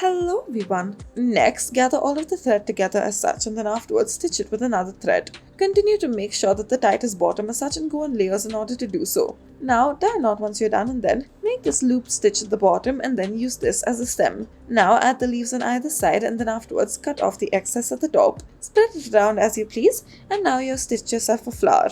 Hello everyone. Next, gather all of the thread together as such and then afterwards stitch it with another thread. Continue to make sure that the tightest bottom as such and go in layers in order to do so. Now tie a knot once you're done and then make this loop stitch at the bottom and then use this as a stem. Now add the leaves on either side and then afterwards cut off the excess at the top. Spread it around as you please and now you've stitched yourself a flower.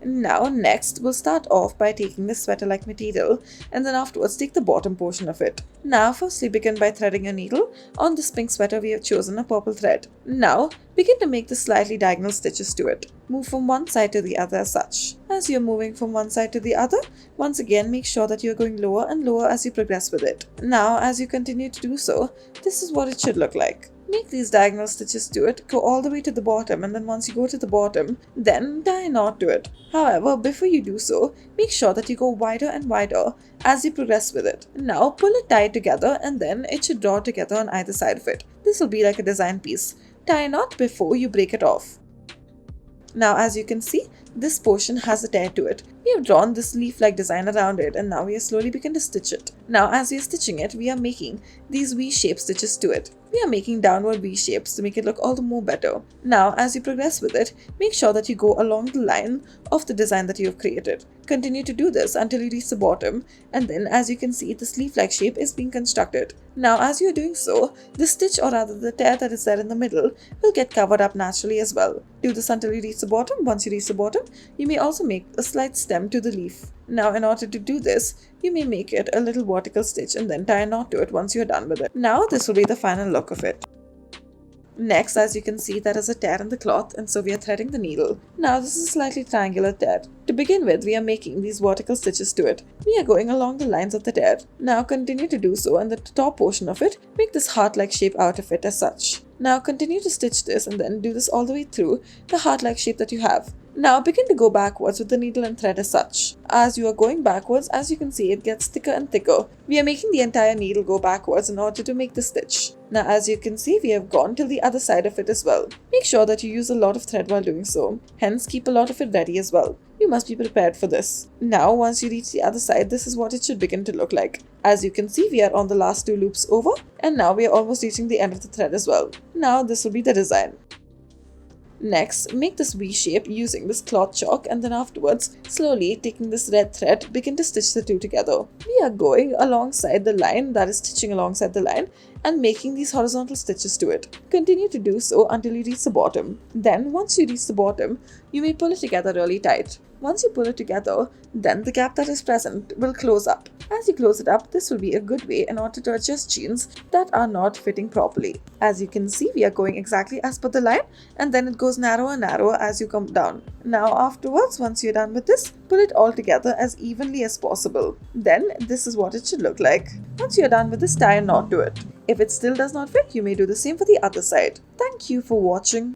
Now next, we'll start off by taking this sweater-like material and then afterwards take the bottom portion of it. Now firstly begin by threading your needle. On this pink sweater we have chosen a purple thread. Now begin to make the slightly diagonal stitches to it. Move from one side to the other as such. As you're moving from one side to the other, once again make sure that you're going lower and lower as you progress with it. Now as you continue to do so, this is what it should look like. Make these diagonal stitches to it, go all the way to the bottom, and then once you go to the bottom, then tie a knot to it. However, before you do so, make sure that you go wider and wider as you progress with it. Now pull it tight together and then it should draw together on either side of it. This will be like a design piece. Tie a knot before you break it off. Now as you can see, this portion has a tear to it. We have drawn this leaf-like design around it and now we are slowly begin to stitch it. Now as we are stitching it, we are making these V-shaped stitches to it. We are making downward V shapes to make it look all the more better. Now as you progress with it, make sure that you go along the line of the design that you have created. Continue to do this until you reach the bottom and then as you can see, this leaf-like shape is being constructed. Now as you are doing so, the stitch or rather the tear that is there in the middle will get covered up naturally as well. Do this until you reach the bottom. Once you reach the bottom, you may also make a slight stem to the leaf. Now in order to do this, you may make it a little vertical stitch and then tie a knot to it once you're done with it. Now this will be the final look of it. Next, as you can see, there is a tear in the cloth and so we are threading the needle. Now this is a slightly triangular tear. To begin with, we are making these vertical stitches to it. We are going along the lines of the tear. Now continue to do so and the top portion of it, make this heart-like shape out of it as such. Now continue to stitch this and then do this all the way through the heart-like shape that you have. Now begin to go backwards with the needle and thread as such. As you are going backwards, as you can see, it gets thicker and thicker. We are making the entire needle go backwards in order to make the stitch. Now as you can see, we have gone till the other side of it as well. Make sure that you use a lot of thread while doing so. Hence, keep a lot of it ready as well. You must be prepared for this. Now once you reach the other side, this is what it should begin to look like. As you can see, we are on the last two loops over and now we are almost reaching the end of the thread as well. Now this will be the design. Next, make this V shape using this cloth chalk and then afterwards, slowly taking this red thread, begin to stitch the two together. We are going alongside the line, that is stitching alongside the line and making these horizontal stitches to it. Continue to do so until you reach the bottom. Then once you reach the bottom, you may pull it together really tight. Once you pull it together, then the gap that is present will close up. As you close it up, this will be a good way in order to adjust jeans that are not fitting properly. As you can see, we are going exactly as per the line and then it goes narrower and narrower as you come down. Now afterwards, once you're done with this, pull it all together as evenly as possible. Then this is what it should look like. Once you're done with this, tie a knot to it. If it still does not fit, you may do the same for the other side. Thank you for watching.